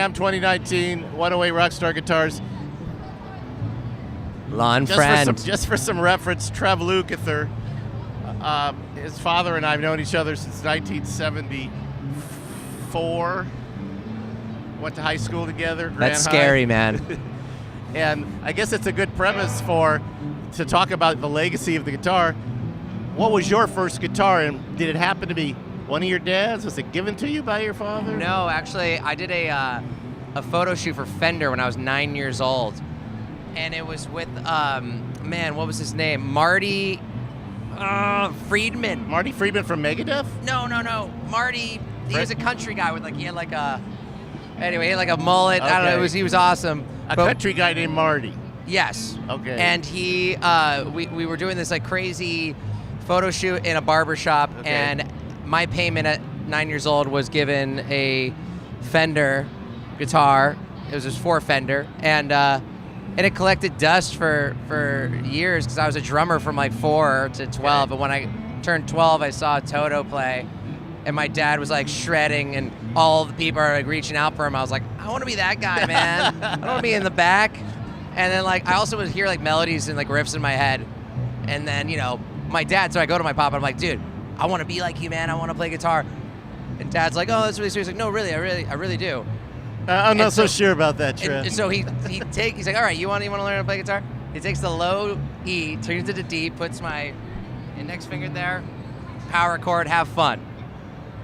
NAMM 2019, 108 Rock Star Guitars. Lonn Friend. Just for some reference, Trev Lukather, his father and I have known each other since 1974. Went to high school together. That's scary, man. And I guess it's a good premise to talk about the legacy of the guitar. What was your first guitar, and did it happen to be one of your dad's? Was it given to you by your father? No, actually, I did a photo shoot for Fender when I was 9 years old. And it was with, man, what was his name? Marty Friedman. Marty Friedman from Megadeth? No. Marty, he was a country guy with he had a mullet. Okay. I don't know, he was awesome. A country guy named Marty. Yes. Okay. And he, we were doing this crazy photo shoot in a barber shop, and my payment at 9 years old was given a Fender guitar. It was just for Fender, and it collected dust for years because I was a drummer from 4 to 12. But when I turned 12, I saw Toto play, and my dad was shredding, and all the people are reaching out for him. I was like, I want to be that guy, man. I don't want to be in the back. And then I also would hear melodies and riffs in my head, and then my dad. So I go to my pop, and I'm like, dude, I want to be like you, man. I want to play guitar. And Dad's like, oh, that's really serious. Like, no, really, I really do. I'm not so sure about that, Trev. And so he's like, all right, you want to learn how to play guitar? He takes the low E, turns it to D, puts my index finger there, power chord, have fun.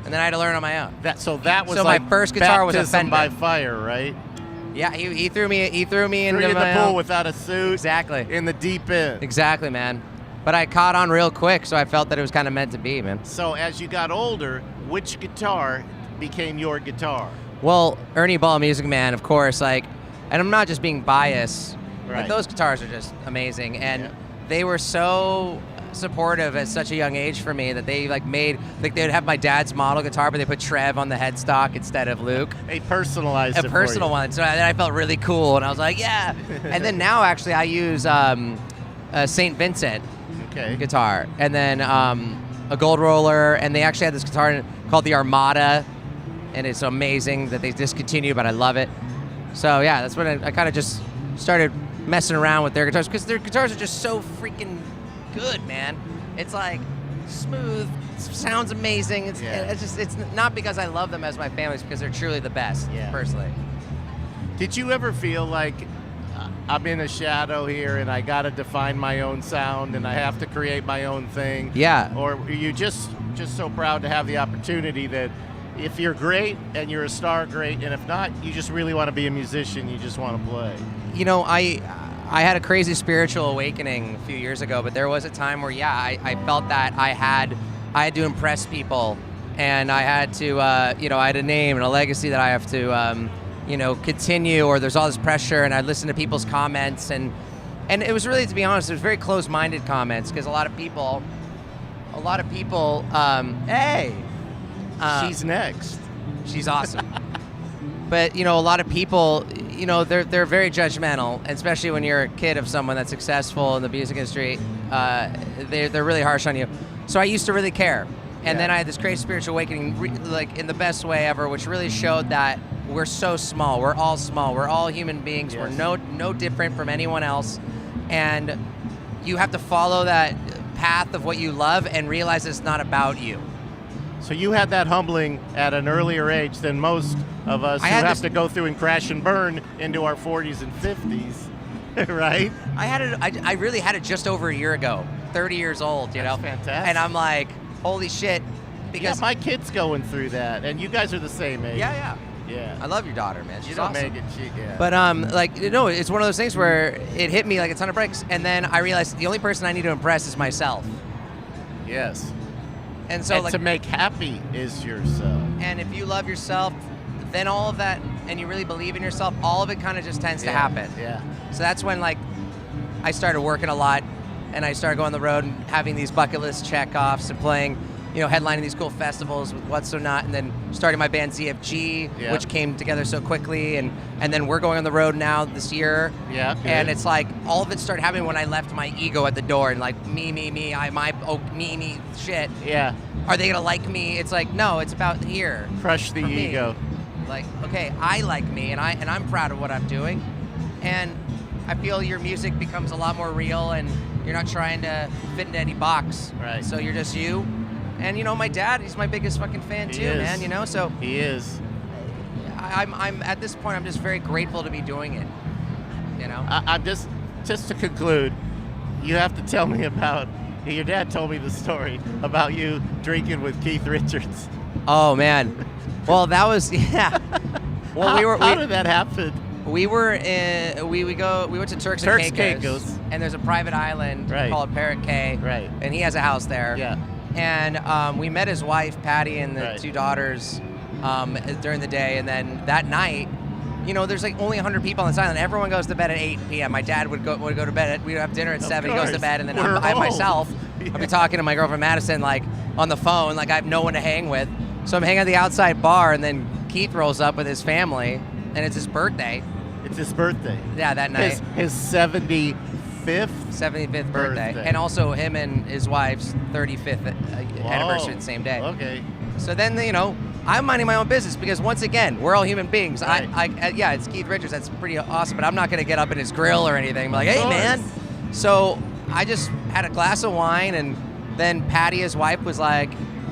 And then I had to learn on my own. My first guitar was a baptism Fender. by fire, right? Yeah, he threw me into the pool without a suit. Exactly. In the deep end. Exactly, man. But I caught on real quick, so I felt that it was kind of meant to be, man. So as you got older, which guitar became your guitar? Well, Ernie Ball, Music Man, of course, and I'm not just being biased, right. Those guitars are just amazing, and they were so supportive at such a young age for me that they they would have my dad's model guitar, but they put Trev on the headstock instead of Luke. They personalized a personal one, so then I felt really cool, and I was like, yeah. And then now, actually, I use St. Vincent guitar, and then a gold roller, and they actually had this guitar called the Armada, and it's amazing that they discontinued, but I love it. So yeah, that's when I kind of just started messing around with their guitars, because their guitars are just so freaking good, man. It's smooth, sounds amazing. It's not because I love them as my family, it's because they're truly the best, personally. Did you ever feel like I'm in a shadow here and I got to define my own sound and I have to create my own thing? Yeah. Or are you just so proud to have the opportunity that if you're great and you're a star, great, and if not, you just really want to be a musician, you just want to play? I had a crazy spiritual awakening a few years ago, but there was a time where, I felt that I had to impress people, and I had to, I had a name and a legacy that I have to, continue, or there's all this pressure, and I'd listen to people's comments, and it was really, to be honest, it was very close-minded comments, because a lot of people, hey! She's next. She's awesome. But, a lot of people, they're very judgmental, especially when you're a kid of someone that's successful in the music industry. They're really harsh on you. So I used to really care. And then I had this crazy spiritual awakening, in the best way ever, which really showed that we're so small. We're all small. We're all human beings. Yes. We're no different from anyone else. And you have to follow that path of what you love and realize it's not about you. So you had that humbling at an earlier age than most of us who have to go through and crash and burn into our 40s and 50s, right? I really had it just over a year ago, 30 years old, That's fantastic. And I'm like, holy shit. Because my kid's going through that, and you guys are the same age. Yeah. Yeah. I love your daughter, man. She's awesome. Make it, But it's one of those things where it hit me like a ton of bricks, and then I realized the only person I need to impress is myself. Yes. And so to make happy is yourself. And if you love yourself, then all of that, and you really believe in yourself, all of it kind of just tends to happen. Yeah. So that's when I started working a lot, and I started going on the road and having these bucket list check-offs and playing, headlining these cool festivals with What's So Not, and then starting my band ZFG, which came together so quickly, and then we're going on the road now this year. Yeah. Good. And it's all of it started happening when I left my ego at the door, and me, shit. Yeah. Are they gonna like me? It's no, it's about here. Crush the ego. Like, okay, I like me, and I'm proud of what I'm doing, and I feel your music becomes a lot more real, and you're not trying to fit into any box. Right. So you're just you, and my dad, he's my biggest fucking fan too, man. So he is. I'm at this point, I'm just very grateful to be doing it. I'm just to conclude, you have to tell me about. Your dad told me the story about you drinking with Keith Richards. Oh man, well that was Well, how did that happen? We were we went to Turks and Caicos, and there's a private island called Parrot Cay, and he has a house there. Yeah. And we met his wife Patty and the two daughters during the day, and then that night, there's like only 100 people on this island. Everyone goes to bed at 8 p.m. My dad would go to bed. We'd have dinner at 7. He goes to bed, and then I myself, I'd be talking to my girlfriend Madison like on the phone, like I have no one to hang with. So I'm hanging at the outside bar, and then Keith rolls up with his family, and it's his birthday. It's his birthday. Yeah, that night. His 75th 75th birthday. And also him and his wife's 35th anniversary the same day. Okay. So then, I'm minding my own business because once again, we're all human beings. Yeah, it's Keith Richards. That's pretty awesome, but I'm not going to get up in his grill or anything. I'm like, hey, man. So I just had a glass of wine, and then Patty, his wife, was like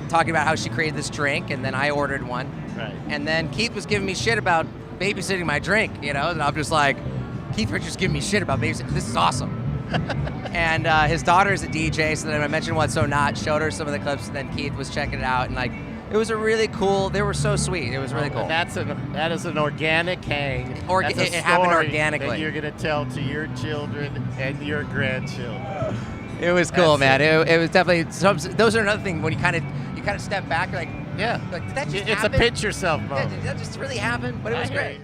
talking about how she created this drink, and then I ordered one. Right. And then Keith was giving me shit about babysitting my drink, and I'm just like, Keith Richards giving me shit about babysitting. This is awesome. And his daughter's a DJ, so then I mentioned What's So Not, showed her some of the clips, and then Keith was checking it out, and like, it was a really cool. They were so sweet. It was really cool. And that is an organic hang. It happened organically. That you're gonna tell to your children and your grandchildren. It was cool, man. It was definitely. Those are another thing when you kind of step back, you're like, yeah, like did that just it's happen? a pinch yourself moment. Yeah, did that just really happen? But it was great.